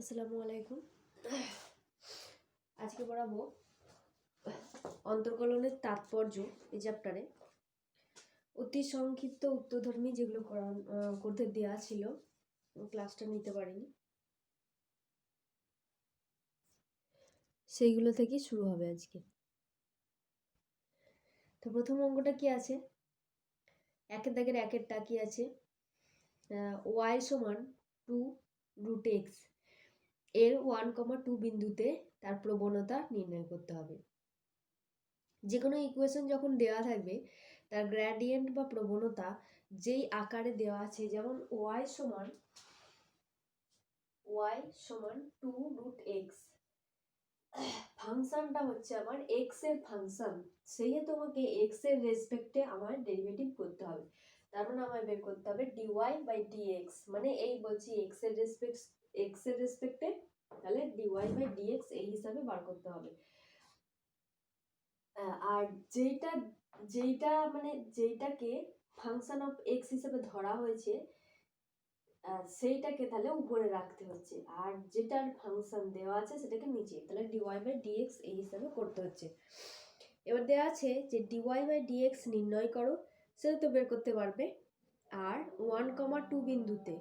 আসসালামু আলাইকুম। আজকে পড়াবো অন্তর্কলনের তাৎপর্য এই চ্যাপ্টারে। অতি সংক্ষিপ্ত উত্তরধর্মী যেগুলো করতে দেওয়া ছিল, ক্লাসটা নিতে পারিনি, সেইগুলো থেকে শুরু হবে আজকে। তো প্রথম অঙ্কটা কি আছে, একের দাগের একেরটা কি আছে, y সমান 2√x এর 1,2 বিন্দুতে তার প্রবণতা নির্ণয় করতে হবে। যে কোনো ইকুয়েশন যখন দেওয়া থাকবে তার গ্রেডিয়েন্ট বা প্রবণতা যেই আকারে দেওয়া আছে, যেমন y সমান 2√x, ফাংশনটা হচ্ছে আমার x এর ফাংশন, সেই তোমাকে x এর রেসপেক্টে আমার ডেরিভেটিভ করতে হবে। তার মানে আমায় বের করতে হবে dy/dx, মানে এই বলছি x এর রেসপেক্টে, তাহলে dy/dx এই হিসাবে বার করতে হবে। আর যেইটাকে ফাংশন অফ x হিসেবে ধরা হয়েছে সেইটাকে তাহলে উপরে রাখতে হচ্ছে, আর যেটার ফাংশন দেওয়া আছে সেটাকে নিচে, তাহলে dy/dx এই হিসাবে করতে হচ্ছে। এবার দেওয়া আছে যে dy/dx নির্ণয় করো, সেটা তো বের করতে পারবে। আর 1,2 বিন্দুতে,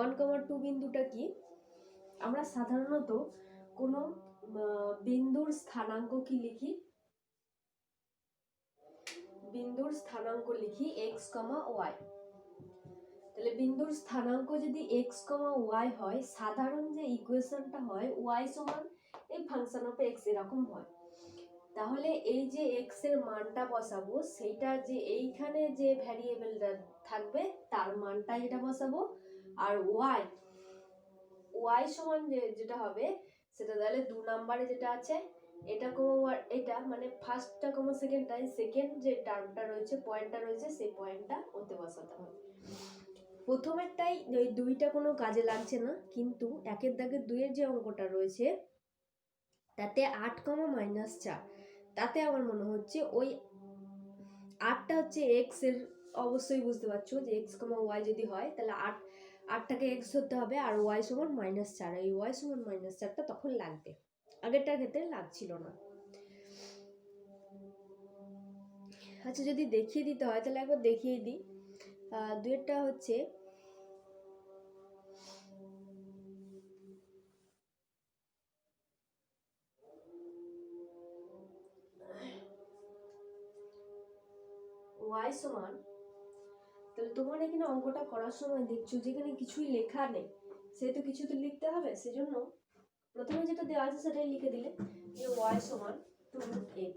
1,2 বিন্দুটা কি, আমরা সাধারণত কোনো বিন্দুর স্থানাঙ্ক কি লিখি, বিন্দুর স্থানাঙ্ক লিখি x, y। তাহলে বিন্দুর স্থানাঙ্ক যদি x, y হয়, সাধারণ যে ইকুয়েশনটা হয় y সমান এই ফাংশন অফ x এরকম হয়, তাহলে এই যে x এর মানটা বসাবো সেইটা যে এইখানে যে ভ্যারিয়েবলটা থাকবে তার মানটা এটা বসাবো, আর y সমান যেটা হবে সেটা তাহলে 2 নম্বরে যেটা আছে এটা এটা মানে ফার্স্টটা সেকেন্ডটা, সেকেন্ড যে টার্মটা রয়েছে, পয়েন্টটা রয়েছে, সেই পয়েন্টটা ওতে বসাতে হবে। প্রথমেরটাই ওই দুইটা কোনো কাজে লাগছে না, কিন্তু একের দাগের 2 এর যে অঙ্কটা রয়েছে তাতে 8, তাতে আমার মনে হচ্ছে ওই 8টা হচ্ছে x এর, অবশ্যই বুঝতে পারছো যে x, y যদি হয় তাহলে 8টাকে x ধরতে হবে, আর y সমান -4, এই y সমান -4টা তখন লাগবে, আগেরটার ক্ষেত্রে লাগছিল না। আচ্ছা, যদি দেখিয়ে দিতে হয় তাহলে একবার দেখিয়ে দিই। 2টা হচ্ছে y সমান, তাহলে তোমার এখানে অঙ্কটা করার সময় দেখছো যেখানে কিছুই লেখা নেই, সেহেতু কিছু তো লিখতে হবে, সেজন্য প্রথমে যেটা দেওয়া আছে সেটাই লিখে দিলে যে y সমান 2√x।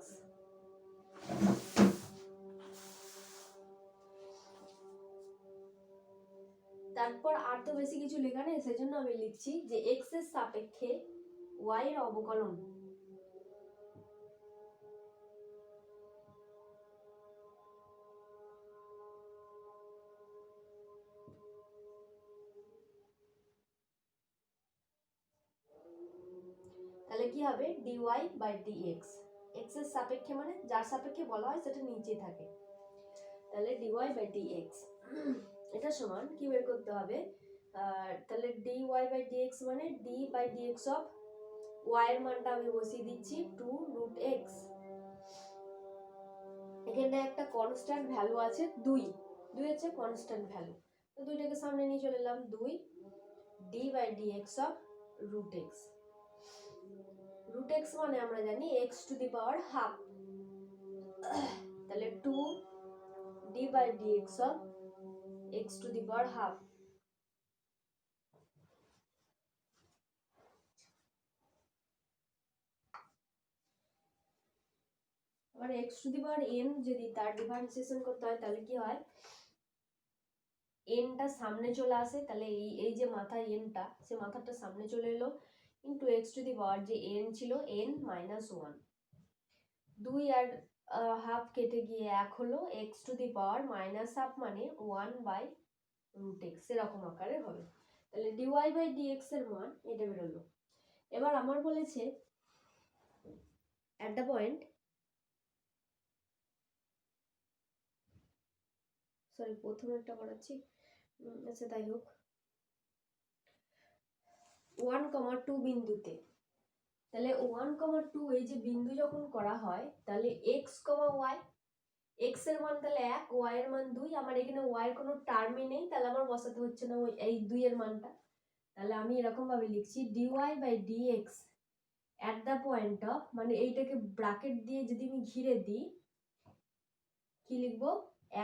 তারপর আর তো বেশি কিছু লেখা নেই, সেজন্য আমি লিখছি যে x এর সাপেক্ষে y এর অবকলন, তাহলে কি হবে dy/dx, x এর সাপেক্ষে মানে যার সাপেক্ষে বলা হয় সেটা নিচে থাকে, তাহলে dy/dx এটা সমান কি বের করতে হবে, তাহলে dy/dx মানে d/dx অফ y এর মানটা আমি বসিয়ে দিচ্ছি 2√x, এখানে একটা কনস্ট্যান্ট ভ্যালু আছে 2 হচ্ছে কনস্ট্যান্ট ভ্যালু, তো 2টাকে সামনে নিয়ে চলে এলাম, 2 d/dx অফ √x, √x মানে আমরা জানি x⁻², তাহলে 2 d/dx অফ x⁻²। আবার x⁻n যদি তার ডিফারেন্সিয়েশন করতে হয় তাহলে কি হয়, nটা সামনে চলে আসে, তাহলে এই যে মাথায় nটা, সে মাথাটা সামনে চলে এলো, ইনটু x⁻, যে n ছিল n-1, 2 আর হাফ কেটে গিয়ে 1 হলো, x⁻, -1/2 মানে 1/√x এরকম আকারে হবে, তাহলে dy/dx এর মান এটা বেরোলো। এবার আমার বলেছে at the point, প্রথমেরটা করাচ্ছি, আচ্ছা তাই হোক, 1,2 বিন্দুতে, তাহলে 1,2 এই যে বিন্দু যখন করা হয় তাহলে x, y, x এর মান তাহলে 1, y এর মান 2, আমার এখানে y এর কোনো টার্মই নেই, তাহলে আমার বসাতে হচ্ছে না ওই এই 2 এর মানটা। তাহলে আমি এরকম ভাবে লিখছি dy by dx at the point of, মানে এইটাকে ব্র্যাকেট দিয়ে যদি আমি ঘিরে দিই কি লিখবো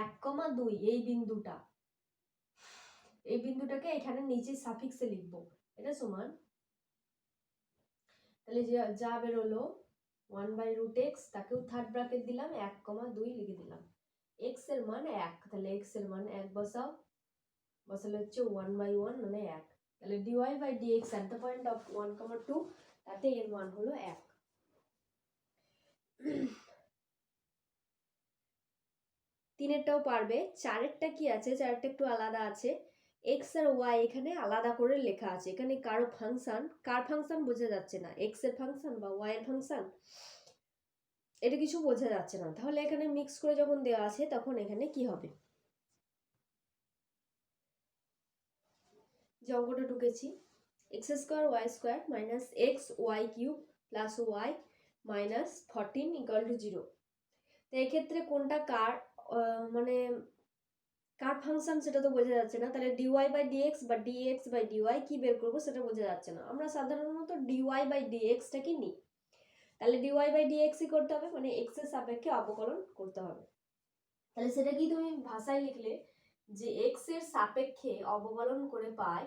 1,2 এই বিন্দুটাকে এখানে নিচে সাফিক্সে লিখবো, এটা সমান, তাহলে যা বেরোলো 1/√x, তাকেও থার্ড ব্র্যাকেট দিলাম 1,2 লিখে দিলাম, x এর মান 1, তাহলে x এর মান 1 বসাও, বসালে হচ্ছে 1/1 মানে 1, তাহলে dy by dx at the point of 1,2, তাতে এর মান হলো 1। তিনেরটাও পারবে। চারেরটা কি আছে, চারেরটা একটু আলাদা আছে, x আর y এখানে আলাদা করে লেখা আছে, এখানে কার ফাংশন বোঝা যাচ্ছে না, x এর ফাংশন বা y এর ফাংশন এটা কিছু বোঝা যাচ্ছে না, তাহলে এখানে মিক্স করে যখন দেওয়া আছে তখন এখানে কি হবে, যে অঙ্কটা ঢুকেছি x² y² minus X Y cube plus Y minus 14 equal to 0। তো এক্ষেত্রে কোনটা কার মানে কার ফাংশন সেটা তো বোঝা যাচ্ছে না, তাহলে dy বাই dx বা dx বাই dy কি বের করবো সেটা বোঝা যাচ্ছে না, আমরা সাধারণত dy বাই dx টাকে নিই, তাহলে dy বাই dx ই করতে হবে, মানে x এর সাপেক্ষে অবকলন করতে হবে, তাহলে সেটা কি তুমি ভাষায় লিখলে যে x এর সাপেক্ষে অবকলন করে পাই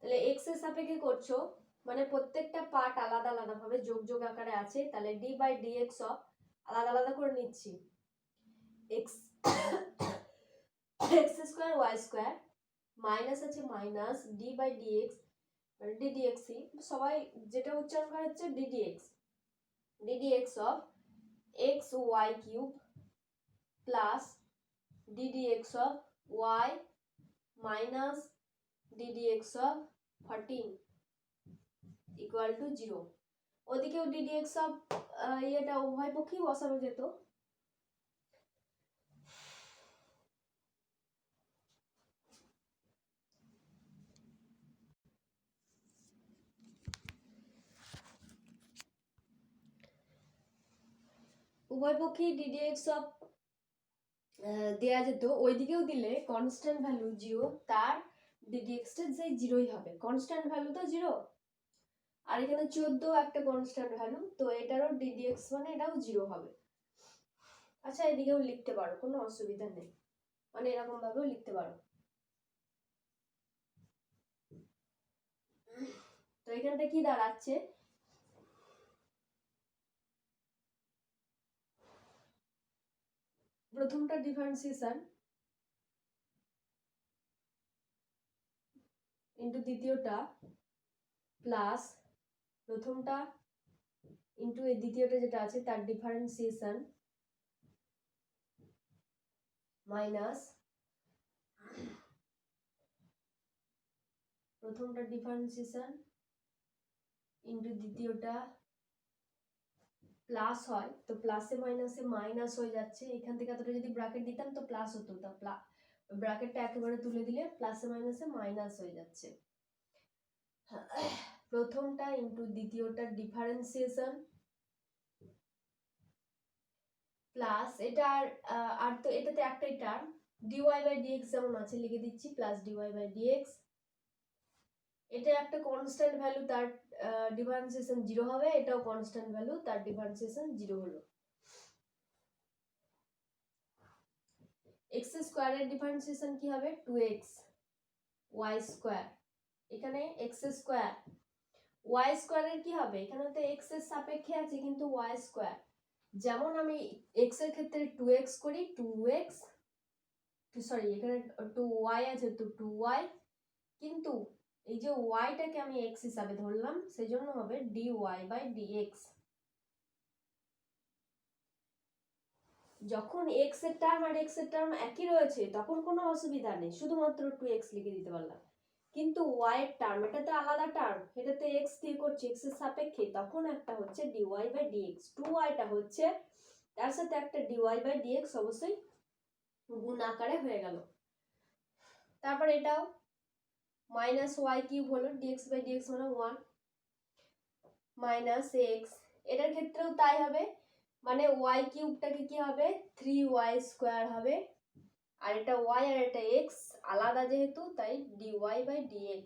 তাহলে x এর সাপেক্ষে করছো মানে প্রত্যেকটা পার্ট আলাদা আলাদা ভাবে যোগ যোগ আকারে আছে, তাহলে d বাই dx আলাদা আলাদা করে নিচ্ছি, x x² y² মাইনাস আছে মাইনাস d বাই dx মানে ddx, সবাই যেটা উচ্চারণ করা হচ্ছে ddx of x y cube plus ddx of y minus ddx of 14 equal to 0। ওদিকেও ddx of এটা উভয় পক্ষেই বসানো যেত, উভয় পক্ষেই ddx অফ দেয়া যেত, ওইদিকেও দিলে কনস্ট্যান্ট ভ্যালু 0, তার ddx টা যে 0ই হবে, কনস্ট্যান্ট ভ্যালু তো 0, আর এখানে 14 একটা কনস্ট্যান্ট ভ্যালু, তো এটারও ddx মানে এটাও 0 হবে। আচ্ছা এদিকেও লিখতে পারো, কোনো অসুবিধা নেই, মানে এরকম ভাবেও লিখতে পারো। তো এখানটা কি দাঁড়াচ্ছে, প্রথমটা ডিফারেন্সিয়েশন ইন্টু দ্বিতীয়টা প্লাস প্রথমটা ইন্টু এই দ্বিতীয়টা যেটা আছে তার ডিফারেন্সিয়েশন মাইনাস প্রথমটা ডিফারেন্সিয়েশন ইন্টু দ্বিতীয়টা প্লাস হয়, তো প্লাসে মাইনাসে মাইনাস হয়ে যাচ্ছে, এখান থেকে এতটা যদি ব্র্যাকেট দিতাম তো প্লাস হতো, তা ব্র্যাকেটটা একেবারে তুলে দিলে প্লাসে মাইনাসে মাইনাস হয়ে যাচ্ছে, প্রথমটা ইন্টু দ্বিতীয়টা ডিফারেন্সিয়েশন প্লাস এটা আর তো এটাতে একটাই টার্ম dy বাই dx যেমন আছে লিখে দিচ্ছি প্লাস dy বাই dx, এটা একটা কনস্ট্যান্ট ভ্যালু, তার ডিফারেন্সিয়েশন 0 হবে, এটাও কনস্ট্যান্ট ভ্যালু, তার ডিফারেন্সিয়েশন 0 হলো। x স্কয়ারের ডিফারেন্সিয়েশন কি হবে 2x y², এখানে x স্কয়ার y² এর কি হবে, এখানে তো x এর সাপেক্ষে আছে কিন্তু y², যেমন আমি x এর ক্ষেত্রে 2x করি 2x, সরি এখানে 2y আছে তো 2y, কিন্তু এই যে y টাকে আমি x হিসাবে ধরলাম সেজন্য হবে dy বাই dx, যখন x এর টার্ম আর x এর টার্ম একই রয়েছে তখন কোনো অসুবিধা নেই, শুধুমাত্র 2x লিখে দিতে পারলাম, কিন্তু y এর টার্ম, এটা তো আলাদা টার্ম, এটাতে x দিয়ে করছি x এর সাপেক্ষে, তখন একটা হচ্ছে dy বাই dx, 2y টা হচ্ছে তার সাথে একটা dy বাই dx অবশ্যই গুণ আকারে হয়ে গেল। তারপর এটাও মাইনাস ওয়াই কিউব হলো, dx বাই dx মানে 1 মাইনাস এক্স, এটার ক্ষেত্রেও তাই হবে, মানে ওয়াই কিউবটাকে কি হবে 3y স্কোয়ার হবে, আর এটা y আর এটা x আলাদা যেহেতু তাই dy by dx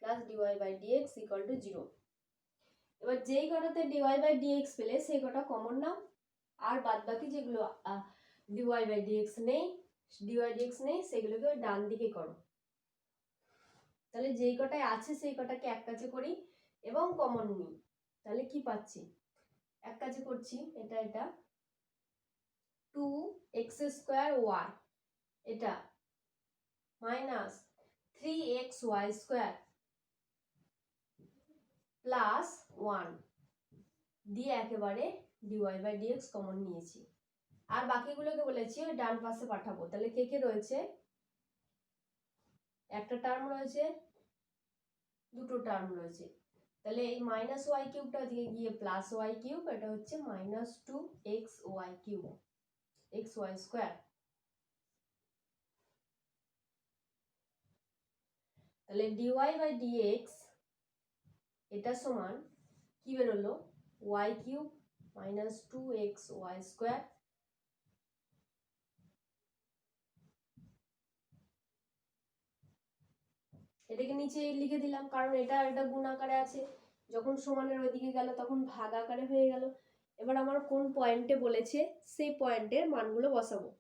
plus dy by dx equal to 0। এবার যেই কটাতে dy বাই dx পেলে সেই কটা কমন নাও, আর বাদ বাকি যেগুলো dy বাই dx নেই, dy dx নেই, সেগুলোকে ডান দিকে করো। তাহলে যেই কটায় আছে সেই কটাকে এক কাছে করি এবং কমন নিই, তাহলে কি পাচ্ছি, এক কাছে করছি, এটা 2x স্কোয়ার y, এটা মাইনাস 3xy স্কোয়ার প্লাস 1 দিয়ে একেবারে dy বাই dx কমন নিয়েছি, আর বাকিগুলোকে বলেছি ওই ডান পাশে পাঠাবো। তাহলে কে কে রয়েছে, একটা টার্ম রয়েছে, দুটো টার্ম রয়েছে, তাহলে এই মাইনাস ওয়াই কিউবটা দিকে গিয়ে প্লাস ওয়াই কিউব, এটা হচ্ছে minus 2xy cube xy square. তাহলে dy বাই dx এটা সমান কি বেরোলো, y cube minus 2xy square, এটাকে নিচে লিখে দিলাম কারণ এটা গুণ আকারে আছে, যখন সমানের ওইদিকে গেল তখন ভাগ আকারে হয়ে গেল। এবার আমার কোন পয়েন্টে বলেছে সেই পয়েন্টের মানগুলো বসাবো।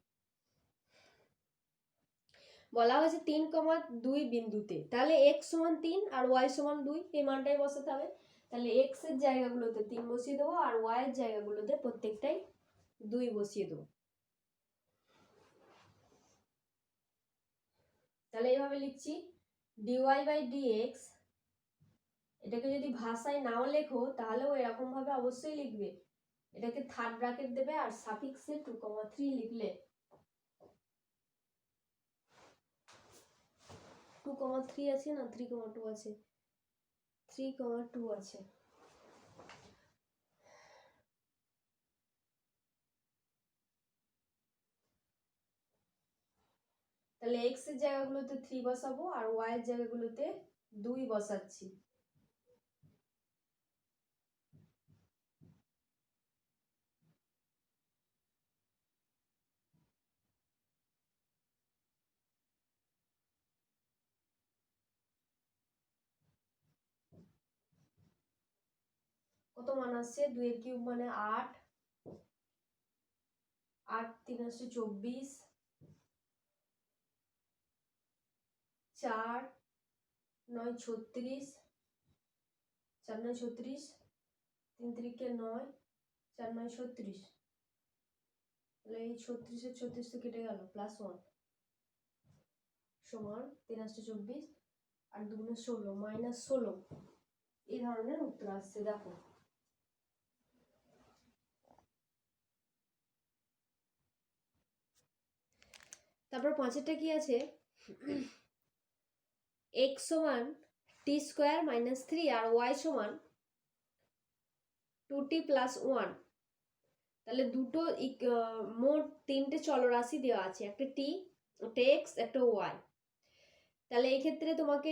বলা হয়েছে 3,2 বিন্দুতে, তাহলে x সমান 3 আর y সমান 2, এই মানটাই বসাতে হবে। তাহলে x এর জায়গাগুলোতে 3 বসিয়ে দেবো আর y এর জায়গাগুলোতে প্রত্যেকটাই 2 বসিয়ে দেবো। তাহলে এইভাবে লিখছি dy বাই dx, এটাকে যদি ভাষায় নাও লেখো তাহলেও এরকম ভাবে অবশ্যই লিখবে, এটাকে থার্ড ব্র্যাকেট দেবে আর সাফিক্সে 2,3 লিখলে 2,3 আছে না 3,2 আছে, 3,2 আছে। তাহলে x এর জায়গাগুলোতে 3 বসাবো আর y এর জায়গাগুলোতে 2 বসাচ্ছি। কত মান আসছে, 2 এর কিউব মানে 8, 8 3 আসছে 24, 4 9 36, 4 9 36, 3 3 9, 4 9 36, তাহলে এই 36 এর 36 তো কেটে গেল, প্লাস 1 সমান 3 আসছে 24 আর 2 গুণে 16 মাইনাস 16, এই ধরনের উত্তর আসছে। দেখো তারপর পাঁচেরটা কি আছে, x সমান t স্কোয়ার মাইনাস 3 আর y সমান 2t প্লাস 1, তাহলে দুটো মোট 3টে চলরাশি দেওয়া আছে, একটা t, একটা x, একটা y। তাহলে এই ক্ষেত্রে তোমাকে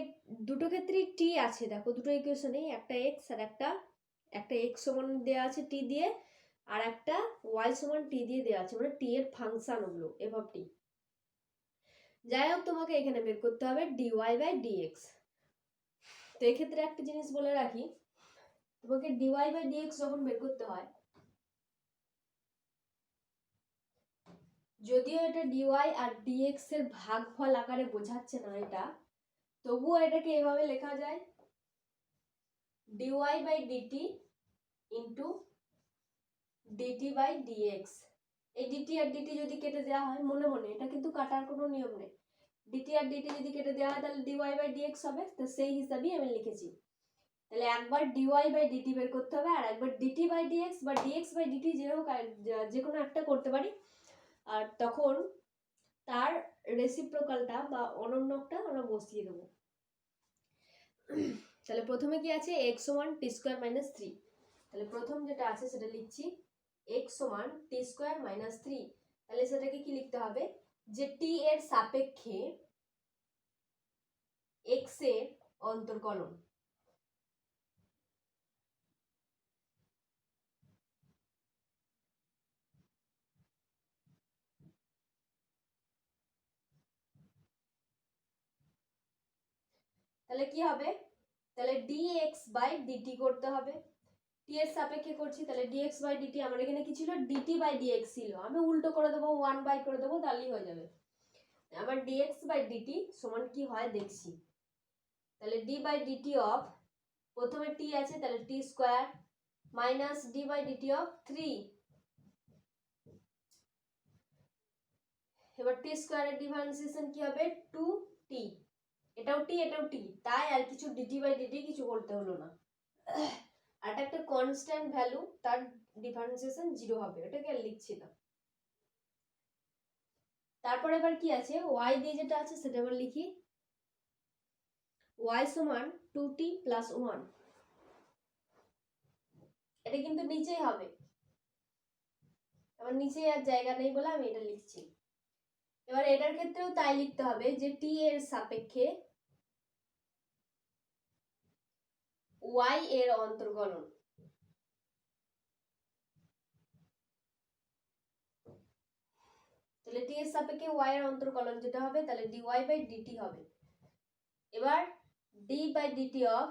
দুটো ক্ষেত্রেই t আছে, দেখো দুটো ইকুয়েশনে একটা x আর একটা x সমান দেওয়া আছে t দিয়ে আর একটা y সমান t দিয়ে দেওয়া আছে, মানে t এর ফাংশন ওগুলো এভাবে t। যাই হোক তোমাকে এখানে বের করতে হবে dy বাই dx। তো এক্ষেত্রে একটা জিনিস বলে রাখি, তোমাকে dy বাই dx যখন বের করতে হয়, যদিও এটা dy আর dx এর ভাগফল আকারে বোঝাচ্ছে না এটা, তবুও এটাকে এভাবে লেখা যায় dy by dt into dt by dx। এই dt আর dt যদি কেটে দেওয়া হয় মনে মনে, এটা কিন্তু কাটার কোনো নিয়ম নেই, dt আর dt যদি কেটে দেওয়া হয় তাহলে dy বাই dx হবে, তো সেই হিসাবেই আমি লিখেছি। তাহলে একবার dy বাই dt বের করতে হবে আর একবার dt বাই dx বা dx বাই dt যে হোক যে কোনো একটা করতে পারি, আর তখন তার রেসিপ্রোকালটা বা অনন্যকটা আমরা বসিয়ে দেবো। তাহলে প্রথমে কি আছে x সমান টি স্কোয়ার মাইনাস 3। তাহলে প্রথম যেটা আছে সেটা লিখছি x সমান টি স্কোয়ার মাইনাস 3। তাহলে সেটাকে কি লিখতে হবে যে t এর সাপেক্ষে x এর অন্তর্কলন। তাহলে কি হবে, তাহলে dx বাই dt করতে হবে। t এর সাপেক্ষে করছি, তাহলে dx বাই dt আমার এখানে কি ছিল dt বাই dx ছিল, আমি উল্টো করে দেবো 1 বাই করে দেবো, তাহলেই হয়ে যাবে। আবার dx বাই dt সমান কি হয় দেখছি। তাহলে d বাই dt অফ, প্রথমে t আছে তাহলে t square minus d by dt of 3। এবার t স্কয়ারের ডিফারেন্সিয়েশন কি হবে 2t, এটাও t এটাও t, তাই আর কিছু dt বাই dt কিছু করতে হলো না। আর এটা একটা কনস্ট্যান্ট ভ্যালু, তার ডিফারেন্সিয়েশন 0 হবে, এটাকে আর লিখছি না। তারপর এবার কি আছে y দিয়ে যেটা আছে সেটা এবার লিখি, y সমান 2t প্লাস 1। এটা কিন্তু নিচেই হবে, আমার নিচে আর জায়গা নেই বলে আমি এটা লিখছি। এবার এটার ক্ষেত্রেও তাই লিখতে হবে যে t এর সাপেক্ষে y এর অন্তর্কলন। তাহলে t এর সাপেক্ষে y এর অন্তর্কলন যেটা হবে তাহলে dy বাই dt হবে। এবার d বাই dt অফ,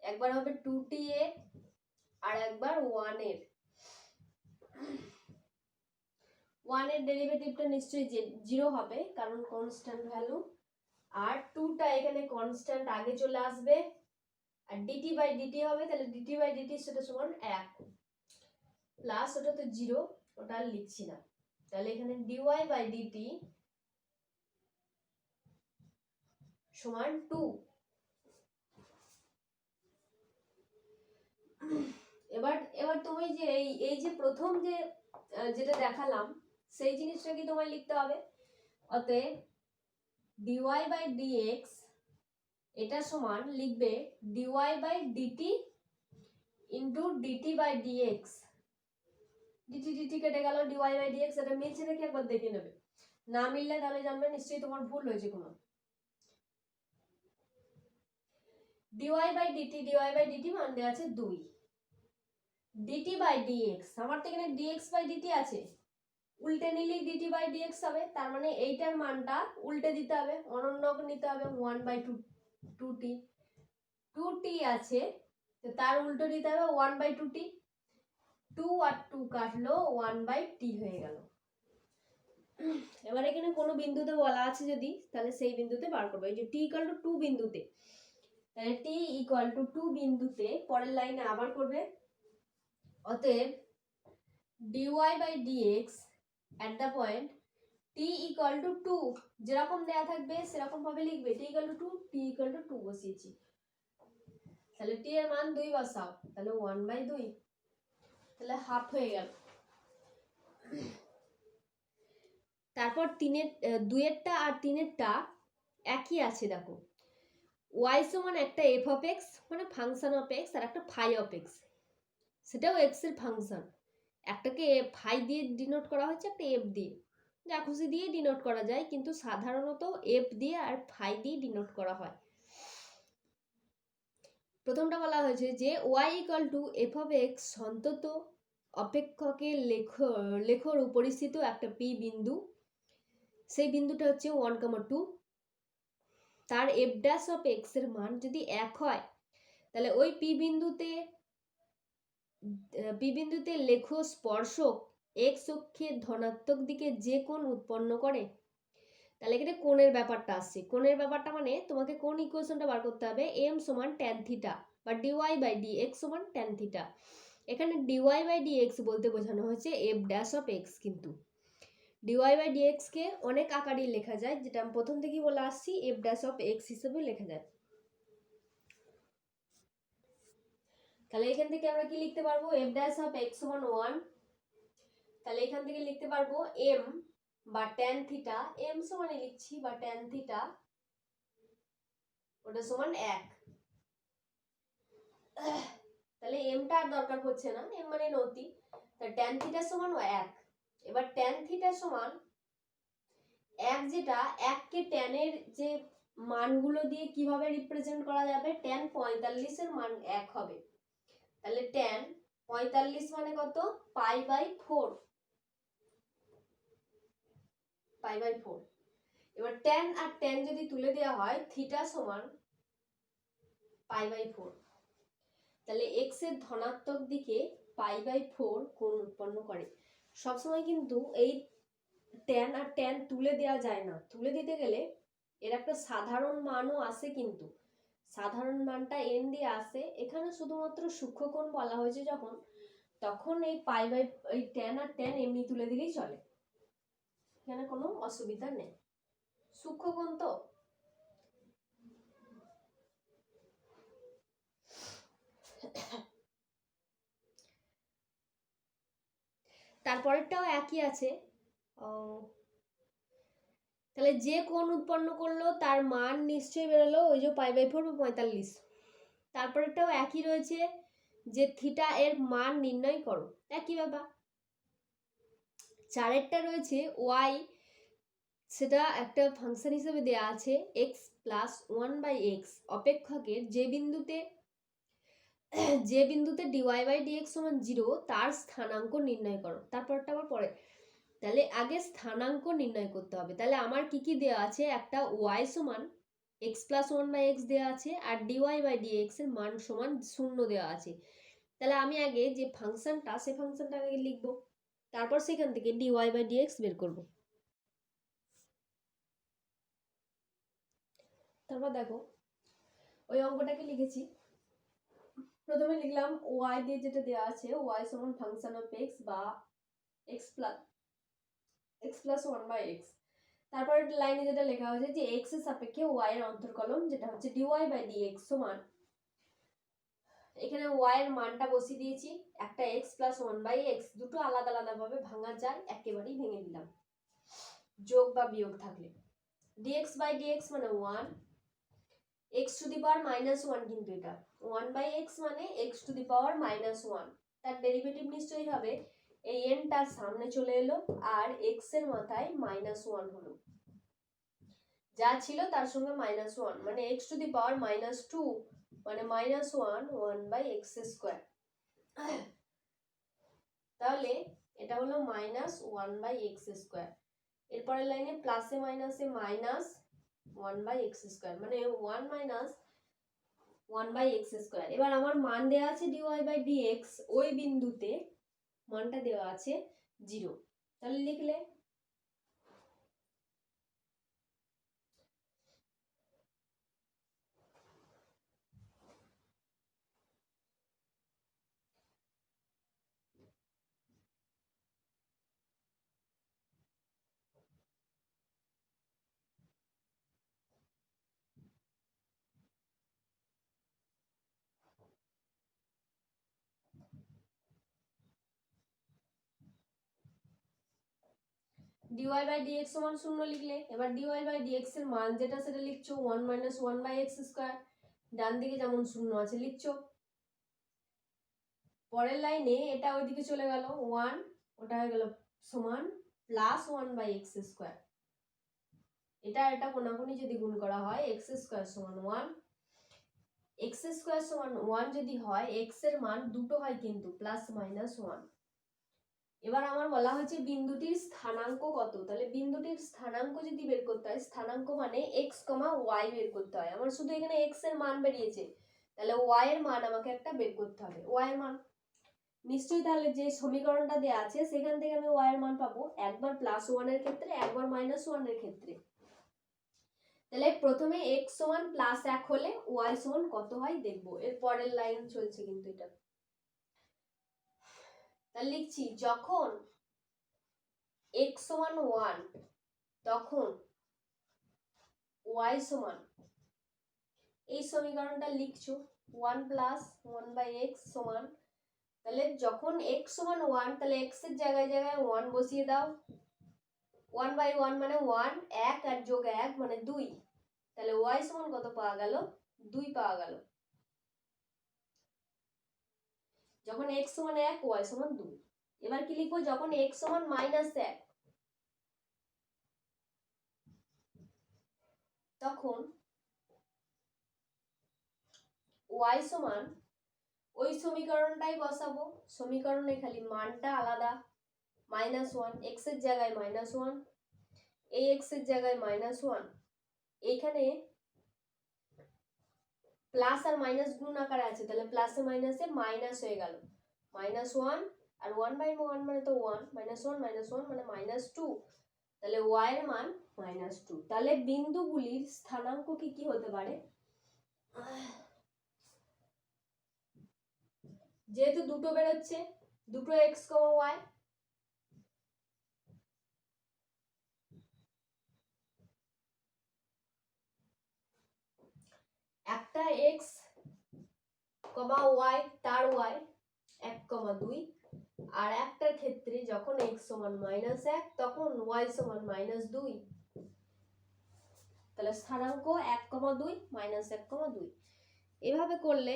একবার হবে 2t এর আর একবার 1 এর। 1 এর ডেরিভেটিভটা নিশ্চয়ই 0 হবে কারণ কনস্ট্যান্ট ভ্যালু, আর 2টা এখানে কনস্ট্যান্ট আগে চলে আসবে, আর dt বাই dt হবে তাহলে dt বাই dt সেটা সমান 1 প্লাস ওটা তো 0, ওটা আর লিখছি না। তাহলে এখানে dy বাই dt সমান 2। এবার এবার তুমি যে এই যে প্রথম যে যেটা দেখালাম সেই জিনিসটা কি তোমায় লিখতে হবে। অতএব dy বাই dx এটা সমান লিখবে dy by dt into dt by dx। dt dt কেটে গেল, dy বাই dx, এটা মিলছে নাকি একবার দেখে নেবে, না মিললে তাহলে জানবে নিশ্চয়ই তোমার ভুল হয়েছে কোনো। dy বাই dt মান দেওয়া আছে 2, dt বাই dx আমার তো এখানে dx বাই dt আছে, উল্টে নিলেই dt বাই dx হবে, তার মানে এইটার মানটা উল্টে দিতে হবে, অনন্যক নিতে হবে 1 বাই 2t, 2t আছে তার উল্টো দিতে হবে 1 বাই 2t, 2 আর 2 কাটলো 1 বাই t হয়ে গেল। এবার এখানে কোনো বিন্দুতে বলা আছে যদি, তাহলে সেই বিন্দুতে বার করবো। এই যে t ইকুয়াল টু 2 বিন্দুতে, তাহলে t ইকুয়াল টু 2 বিন্দুতে পরের লাইনে আবার করবে। অতএব dy by dx at the point t equal to 2, যেরকম দেয়া থাকবে সেরকম ভাবে লিখবে, t equal to 2, t equal to 2 বসিয়েছি, তাহলে t এর মান 2 বসাও, তাহলে 1 বাই 2, তাহলে হাফ হয়ে গেল। তারপর 2এরটা আর 3এরটা একই আছে, দেখো y সমান একটা f of x মানে ফাংশন অফ x আর একটা ফাই অফ x, সেটাও x এর ফাংশন, একটাকে ফাই দিয়ে ডিনোট করা হচ্ছে, একটা f দিয়ে, যা খুশি দিয়ে ডিনোট করা যায়, কিন্তু সাধারণত f দিয়ে আর ফাই দিয়ে ডিনোট করা হয়। প্রথমটা বলা হয়েছে যে y equal to f of x সন্তত অপেক্ষকের লেখর উপরিস্থিত একটা p বিন্দু, সেই বিন্দুটা হচ্ছে 1,2, তার f ড্যাশ অফ x এর মান যদি 1 হয় তাহলে ওই p বিন্দুতে লেখ স্পর্শক x অক্ষের ধনাত্মক দিকে যে কোণ উৎপন্ন করে। তাহলে এখানে কোণের ব্যাপারটা আসছে, কোণের ব্যাপারটা মানে তোমাকে কোণ ইকুয়েশনটা বার করতে হবে, m সমান tan থিটা বা dy বাই dx সমান tan থিটা। এখানে dy বাই dx বলতে বোঝানো হয়েছে f ড্যাশ অফ x, কিন্তু dy বাই dx কে অনেক আকারে লেখা যায়, যেটা আমি প্রথম থেকেই বলে আসছি f ড্যাশ অফ x হিসেবে লেখা যায়। তাহলে এখান থেকে আমরা কি লিখতে পারবো, f ড্যাশ অফ x সমান 1, তাহলে এখান থেকে লিখতে পারবো m বা ট্যান থিটা এম সমানে লিখছি, বা ট্যান থিটা ওটা সমান 1, তাহলে এমটা আর দরকার পড়ছে না, এম মানে নতি, তা ট্যান থিটা সমান 1। এবার ট্যান থিটা সমান 1, যেটা 1 কে ট্যানের যে মানগুলো দিয়ে কিভাবে রিপ্রেজেন্ট করা যাবে, ট্যান 45 এর মান 1 হবে, তাহলে ট্যান 45 মানে কত, π/4, π/4। এবার ট্যান আর ট্যান যদি তুলে দেওয়া হয়, থিটা সমান π/4, তাহলে এক্স এর ধনাত্মক দিকে π/4 কোণ উৎপন্ন করে। সবসময় কিন্তু এই ট্যান আর ট্যান তুলে দেওয়া যায় না, তুলে দিতে গেলে এর একটা সাধারণ মানও আসে, কিন্তু সাধারণ মানটা এন দিয়ে আসে, এখানে শুধুমাত্র সূক্ষ্মকোণ বলা হয়েছে যখন, তখন এই এই ট্যান আর ট্যান এমনি তুলে দিলেই চলে, এখানে কোনো অসুবিধা নেই, সূক্ষ্মকোণ তো। তারপরেরটাও একই আছে, তাহলে যে কোণ উৎপন্ন করলো তার মান নিশ্চয়ই বেরোলো ওই যে π/4 বা 45। তারপরেরটাও একই রয়েছে, যে থিটা এর মান নির্ণয় করো, একই ব্যাপার। চারেরটা রয়েছে ওয়াই, সেটা একটা ফাংশন হিসেবে দেয়া আছে x + 1/x অপেক্ষকের যে বিন্দুতে dy/dx সমান 0 তার স্থানাঙ্ক নির্ণয় করো। তারপরটা আবার পরে, তাহলে আগে স্থানাঙ্ক নির্ণয় করতে হবে। তাহলে আমার কি কি দেওয়া আছে, একটা y সমান x + 1/x দেওয়া আছে, আর dy/dx এর মান সমান 0 দেওয়া আছে। তাহলে আমি আগে যে ফাংশনটা, সেই ফাংশনটা আগে লিখবো, তারপর সেখান থেকে dy/dx বের করব। তারপর দেখো ওই অঙ্কটাকে লিখেছি, প্রথমে লিখলাম y দিয়ে যেটা দেওয়া আছে, y সমান ফাংশন অফ x বা x + 1/x। তারপর লাইনে যেটা লেখা হয়েছে যে x এর সাপেক্ষে y এর অন্তর্কলন, যেটা হচ্ছে dy/dx সমান, এখানে y এর মানটা বসিয়ে দিয়েছি, একটা x + 1/x, দুটো আলাদা আলাদা ভাবে ভাঙা যায়, একেবারেই ভেঙে দিলাম যোগ বা বিয়োগ থাকলে, dx/dx মানে 1, x⁻⁻1, কিন্তু এটা 1/x মানে x⁻⁻1, তার ডেরিভেটিভ নিশ্চয়ই হবে, এই n টার সামনে চলে এলো আর x এর মাথায় -1 হলো, যা ছিল তার সঙ্গে -1 মানে x⁻2 মানে -1/x²। তাহলে এটা হলো -1/x²। এরপরের লাইনে প্লাসে মাইনাসে -1/x², মানে 1 - 1/x²। এবার আমার মান দেওয়া আছে dy/dx, ওই বিন্দুতে মানটা দেওয়া আছে 0, তাহলে লিখলে dy/dx সমান 0 লিখলে, এবার dy/dx এর মান যেটা সেটা লিখছো 1 - 1/x², ডান দিকে যেমন 0 আছে লিখছো। পরের লাইনে এটা ওইদিকে চলে গেল 1, ওটা হয়ে গেল সমান +1/x²। এটা কোনাকুনি যদি গুণ করা হয়, x² সমান 1, x² সমান 1 যদি হয়, x এর মান দুটো হয় কিন্তু +-1। এবার আমার বলা হয়েছে বিন্দুটির স্থানাঙ্ক কত, তাহলে বিন্দুটির স্থানাঙ্ক যদি বের করতে হয়, স্থানাঙ্ক মানে x, y বের করতে হয়। আমার শুধু এখানে x এর মান বেরিয়েছে, তাহলে y এর মান আমাকে একটা বের করতে হবে, y এর মান নিশ্চয়ই, তাহলে যে সমীকরণটা দেওয়া আছে সেখান থেকে আমি y এর মান পাবো, একবার +1 এর ক্ষেত্রে, একবার -1 এর ক্ষেত্রে। তাহলে প্রথমে x সমান +1 হলে y সমান কত হয় দেখবো, এর পরের লাইন চলছে কিন্তু এটা। তাহলে লিখছি, যখন x সমান 1 তখন y সমান, এই সমীকরণটা লিখছো 1 + 1/x সমান, তাহলে যখন x সমান 1, তাহলে x এর জায়গায় 1 বসিয়ে দাও, 1/1 মানে 1, 1 আর যোগ 1 মানে 2, তাহলে y সমান কত পাওয়া গেল? 2 পাওয়া গেল। যখন x সমান 1, y সমান 2। এবার কি লিখবো? যখন x সমান -1, তখন y সমান ওই সমীকরণটাই বসাবো। সমীকরণে খালি মানটা আলাদা, -1, x এর জায়গায় -1, এই x এর জায়গায় -1, এখানে প্লাস আর মাইনাস গুণ আকারে আছে, তাহলে প্লাসে মাইনাসে মাইনাস হয়ে গেল, -1 আর 1/1 মানে তো 1, -1 -1 মানে -2, তাহলে y এর মান -2। তাহলে বিন্দুগুলির স্থানাঙ্ক কি কি হতে পারে? যেহেতু দুটো বেরোচ্ছে, দুটো x, y, একটা x, y, তার y 1,2, আর একটার ক্ষেত্রে যখন x সমান -1 তখন y সমান -2, তাহলে স্থানাঙ্ক 1,2 -1,2। এভাবে করলে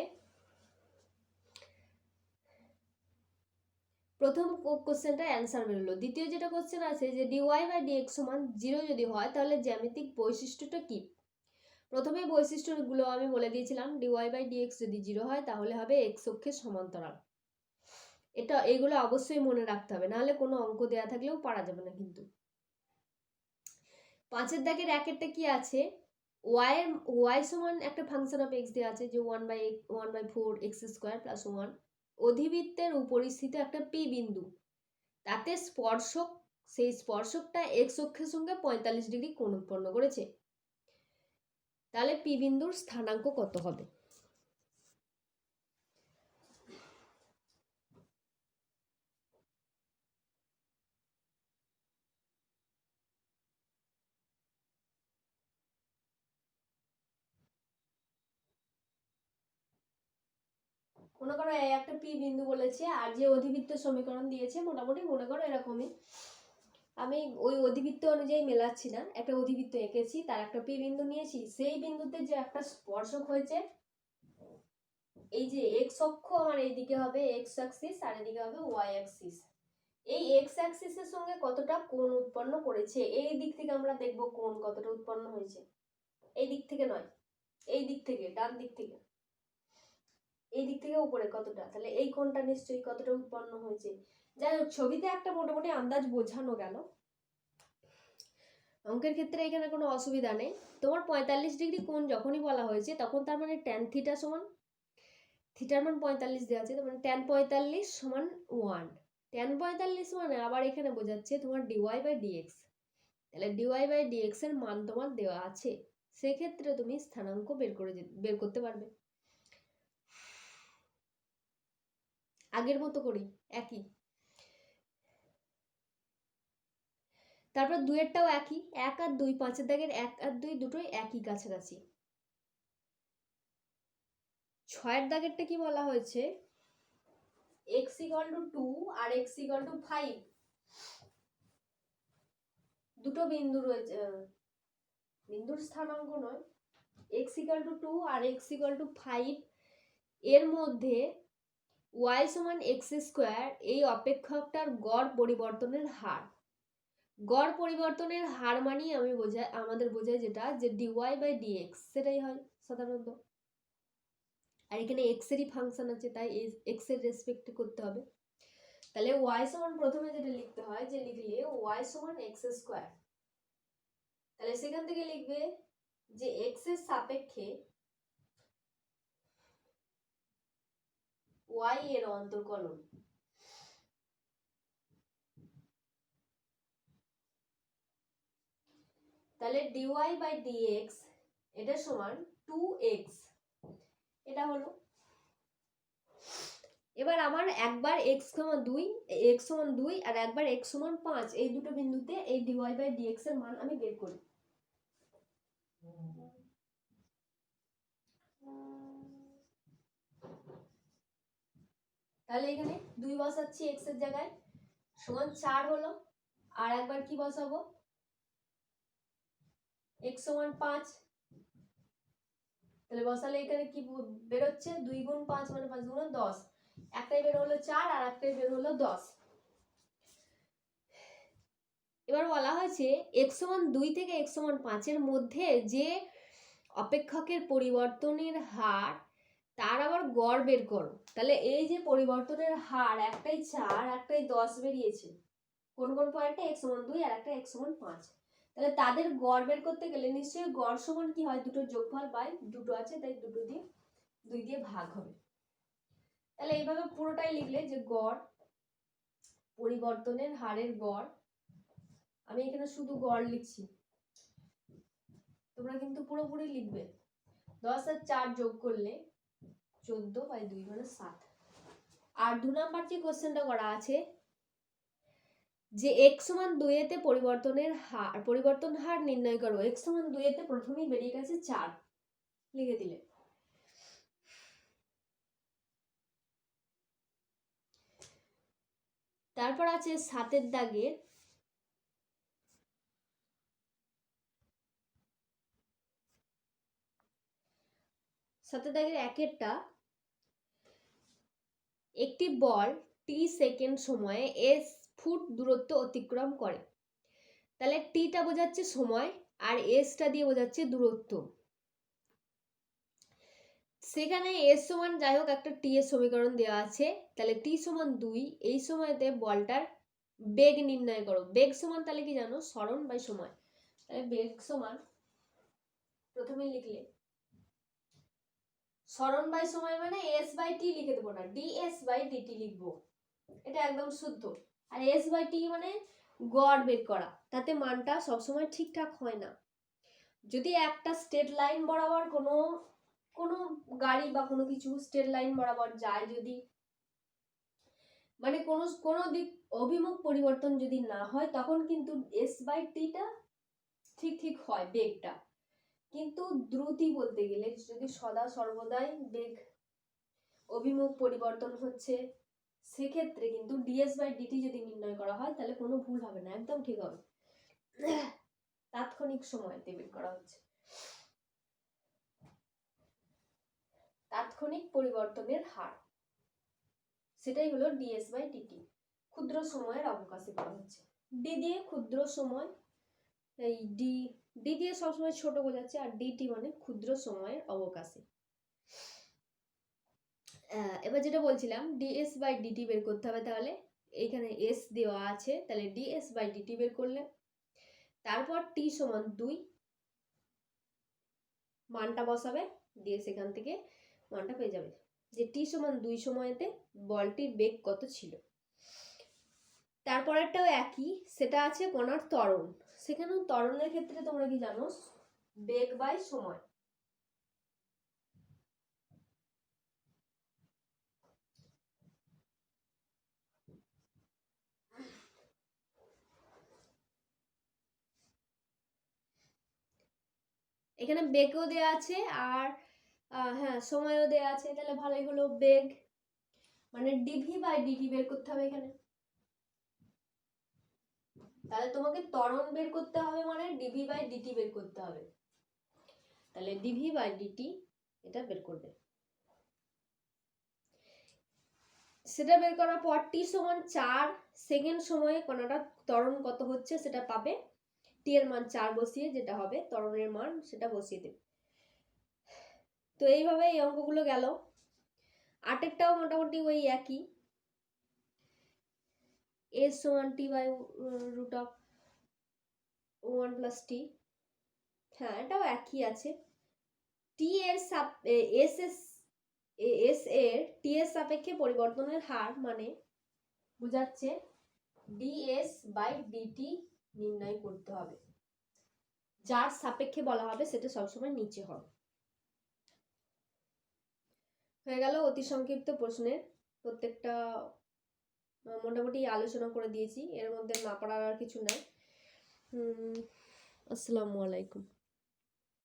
প্রথম কোশ্চেনটা অ্যান্সার বেরোলো। দ্বিতীয় যেটা কোশ্চেন আছে যে dy/dx সমান 0 যদি হয় তাহলে জ্যামিতিক বৈশিষ্ট্যটা কি? প্রথমে বৈশিষ্ট্যগুলো আমি বলে দিয়েছিলাম। dy/dx যদি 0 হয় তাহলে হবে x অক্ষের সমান্তরাল। এগুলো অবশ্যই মনে রাখতে হবে, নাহলে কোনো অঙ্ক দেয়া থাকলেও পারা যাবে না। কিন্তু 5 দাগের 1 কি আছে? y সমান একটা ফাংশন অফ x দেওয়া আছে যে 1/4x² + 1, অধিবৃত্তের উপরিস্থিত একটা p বিন্দু, তাতে স্পর্শক, সেই স্পর্শকটা x অক্ষের সঙ্গে 45 ডিগ্রি কোণ উৎপন্ন করেছে। তাহলে p বিন্দুর স্থানাঙ্ক কত হবে? মনে করো একটা p বিন্দু বলেছে, আর যে অধিবৃত্ত সমীকরণ দিয়েছে মোটামুটি মনে করো এরকমই, আমি ওই অধিবৃত্ত অনুযায়ী মেলাচ্ছি না, একটা অধিবৃত্ত এঁকেছি, তার একটা p বিন্দু নিয়েছি, সেই বিন্দুতে যে একটা স্পর্শক হয়েছে, এই যে x অক্ষ আমার এইদিকে হবে x অ্যাক্সিস আর এদিকে হবে y অ্যাক্সিস, এই x অ্যাক্সিসের সঙ্গে কতটা কোণ উৎপন্ন করেছে, এই দিক থেকে আমরা দেখব কোণ কতটা উৎপন্ন হয়েছে। এই দিক থেকে নয়, এই দিক থেকে, ডান দিক থেকে, এই দিক থেকে উপরে কতটা, তাহলে এই কোণটা নিশ্চয়ই কতটা উৎপন্ন হয়েছে। যাই হোক, ছবিতে একটা মোটামুটি আন্দাজ বোঝানো গেল। অঙ্কের ক্ষেত্রে এখানে কোনো অসুবিধা নেই। তোমার 45 ডিগ্রি কোণ যখনই বলা হয়েছে তখন তার মানে tan থিটা সমান, থিটার মান 45 দেওয়া আছে, মানে tan 45 সমান 1। tan 45 মানে আবার এখানে বোঝাচ্ছে তোমার dy/dx, তাহলে dy/dx এর মান তোমার দেওয়া আছে, সেক্ষেত্রে তুমি স্থানাঙ্ক বের করতে পারবে। আগের মতো করি একই, তারপর 2 এরটাও একই, 1 আর 2, 5 দাগের 1 আর 2 দুটোই একই কাছাকাছি। 6 দাগেরটা কি বলা হয়েছে? x = 2 আর x = 5, দুটো বিন্দু রয়েছে, বিন্দুর স্থানাঙ্ক নয়, x = 2 আর x = 5, এর মধ্যে y সমান x², এই অপেক্ষকটার গড় পরিবর্তনের হার। গড় পরিবর্তনের হার মানে আমাদের বোঝায় যেটা, যে dy/dx, সেটাই হয় সাধারণত। আর এখানে x এরই ফাংশন আছে, তাই x এর রেসপেক্টে করতে হবে। তাহলে y সমান প্রথমে যেটা লিখতে হয়, যে লিখলে y সমান x², তাহলে সেখান থেকে লিখবে যে x এর সাপেক্ষে y এর অন্তর্কলন। তাহলে dy/dx এটা সমান 2x, এটা হলো। এবার আমার একবার x সমান 2 আর একবার x সমান 5, এই দুটো বিন্দুতে এই dy/dx এর মান আমি বের করি। তাহলে এখানে 2 বসাচ্ছি x এর জায়গায়, সমান 4 হলো, আর একবার কি বসাবো, x সমান 5, তাহলে বসালে এখানে কি বেরোচ্ছে 2 গুণ 5 মানে 5 গুণ 10, একটাই বের হলো 4 আর একটাই বের হলো 10। এবার বলা হয়েছে x সমান 2 থেকে x সমান 5 এর মধ্যে যে অপেক্ষকের পরিবর্তনের হার তার আবার গড় বের করো। তাহলে এই যে পরিবর্তনের হার একটাই 4 একটাই 10 বেরিয়েছে, কোন কোন পয়েন্টে x সমান 2 আর একটা x সমান 5, তাহলে তাদের গড় বের করতে গেলে নিশ্চয়ই গড় সমান কি হয়, দুটোর যোগফল বাই দুটো আছে তাই দুটো দিয়ে 2 দিয়ে ভাগ হবে। তাহলে এইভাবে পুরোটাই লিখলে যে গড় পরিবর্তনের হারের গড়, আমি এখানে শুধু গড় লিখছি, তোমরা কিন্তু পুরোপুরি লিখবে। 10 আর 4 যোগ করলে 14/2 মানে 7। আর 2 নাম্বার যে কোশ্চেনটা করা আছে যে x সমান 2 এতে পরিবর্তন হার নির্ণয় করো, x সমান 2 এতে প্রথমেই বেরিয়ে গেছে 4, লিখে দিলে। তারপর আছে 7 দাগের একেরটা, একটি বল t সেকেন্ড সময়ে s ফুট দূরত্ব অতিক্রম করে। তাহলে টিটা বোঝাচ্ছে সময় আর এসটা দিয়ে বোঝাচ্ছে দূরত্ব। সেখানে এস সমান যাই হোক একটা টি এর সমীকরণ দেওয়া আছে, তাহলে টি সমান 2, এই সময়তে বলটার বেগ নির্ণয় করো। বেগ সমান তাহলে কি জানো, সরণ বাই সময়। তাহলে বেগ সমান প্রথমে লিখলে সরণ বাই সময় মানে এস বাই টি লিখে দেবো না, ডিএস বাই ডিটি লিখবো, এটা একদম শুদ্ধ। আর এস বাই টি মানে গড় বের করা, তাতে মানটা সবসময় ঠিকঠাক হয় না। যদি একটা স্ট্রেট লাইন বরাবর কোনো গাড়ি বা কোনো কিছু স্ট্রেট লাইন বরাবর যায়, যদি মানে কোনো দিক অভিমুখ পরিবর্তন যদি না হয়, তখন কিন্তু এস বাই টিটা ঠিক হয় বেগটা। কিন্তু দ্রুতি বলতে গেলে যদি সদা সর্বদাই বেগ অভিমুখ পরিবর্তন হচ্ছে, সেক্ষেত্রে কিন্তু ডিএস বাই ডিটি যদি নির্ণয় করা হয় তাহলে কোনো ভুল হবে না, একদম ঠিক হবে। তাৎক্ষণিক সময়তে বের করা হচ্ছে, তাৎক্ষণিক পরিবর্তনের হার, সেটাই হলো ডিএস বাই ডিটি। ক্ষুদ্র সময়ের অবকাশে করা হচ্ছে। ডি দিয়ে ক্ষুদ্র সময়, এই ডি দিয়ে সবসময় ছোট বোঝাচ্ছে, আর ডিটি মানে ক্ষুদ্র সময়ের অবকাশে। এবার যেটা বলছিলাম ডিএস বাই ডিটি বের করতে হবে, তাহলে এইখানে এস দেওয়া আছে, তাহলে ডিএস বাই ডিটি বের করলে তারপর টি সমান 2 মানটা বসাবে, ডিএস এখান থেকে মানটা পেয়ে যাবে যে টি সমান 2 সময়তে বলটির বেগ কত ছিল। তারপরেরটাও একই, সেটা আছে কণার ত্বরণ। সেখানেও ত্বরণের ক্ষেত্রে তোমরা কি জানো, বেগ বাই সময়। এখানে বেগও দেওয়া আছে আর হ্যাঁ সময়ও দেওয়া আছে, তাহলে ভালোই হলো। বেগ মানে ডিভি বাই ডিটি বের করতে হবে এখানে, তাহলে তোমাকে ত্বরণ বের করতে হবে মানে ডিভি বাই ডিটি বের করতে হবে, তাহলে ডিভি বাই ডিটি এটা বের করবে। সেটা বের করার পর টি সমান 4 সেকেন্ড সময়ে কণাটা ত্বরণ কত হচ্ছে সেটা পাবে, টি এর মান 4 বসিয়ে যেটা হবে ত্বরণের মান সেটা বসিয়ে দেবে। তো এইভাবে এই অঙ্কগুলো গেল। 8এরটাও মোটামুটি ওই একই, এস সমান টি বাই রুট অফ 1 প্লাস টি, হ্যাঁ এটাও একই আছে। টি এর এস এর টি এর সাপেক্ষে পরিবর্তনের হার মানে বোঝাচ্ছে ডিএস বাই ডিটি নির্ণয় করতে হবে, যার সাপেক্ষে বলা হবে সেটা সবসময় নিচে হবে। হয়ে গেল অতি সংক্ষিপ্ত প্রশ্নের প্রত্যেকটা মোটামুটি আলোচনা করে দিয়েছি, এর মধ্যে না পারার আর কিছু নাই। আসসালামু আলাইকুম।